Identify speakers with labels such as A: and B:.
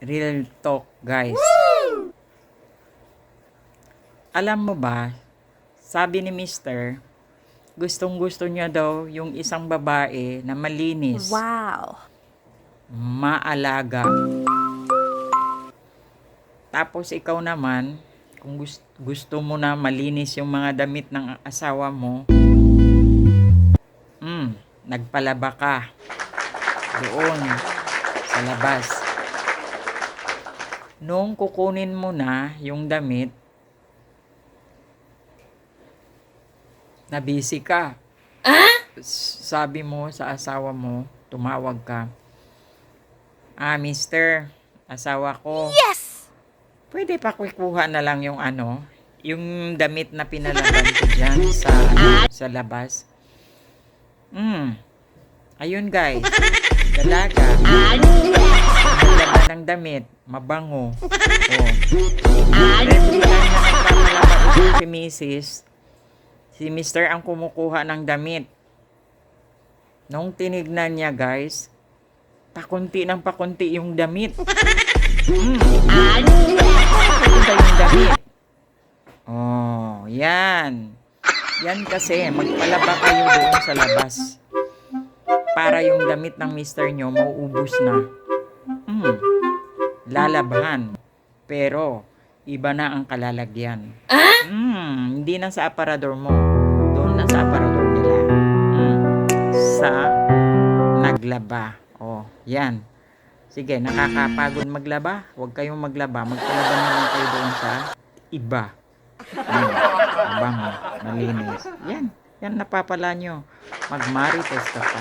A: Real talk, guys. Alam mo ba, sabi ni Mister, gustong-gusto niya daw yung isang babae na malinis,
B: Wow.
A: maalaga. Tapos ikaw naman, kung gusto mo na malinis yung mga damit ng asawa mo, nagpalaba ka doon sa labas. Nung kukunin mo na yung damit, na busy ka. Sabi mo sa asawa mo, tumawag ka. Mister, asawa ko.
B: Yes!
A: Pwede pa kukuha na lang yung yung damit na pinalaban ko dyan sa labas. Ayun guys, dalaga. Maglaban ng damit, mabango. Regular na nagpapalaba si Mrs. Si Mr. ang kumukuha ng damit. Nung tinignan niya guys, pakunti ng pakunti yung damit. Pakunti yung damit. Oh, yan. Yan kasi, magpalaba kayo doon sa labas. Para yung damit ng Mr. nyo mauubos na. Lalabahan. Pero, iba na ang kalalagyan. Hindi na sa aparador mo. Doon na sa aparador nila. Sa naglaba. Oh, yan. Sige, nakakapagod maglaba. Huwag kayong maglaba. Magpalaba na lang kayo doon sa iba. Bango, malinis. Yan. Yan napapala nyo. Magmarites ka pa.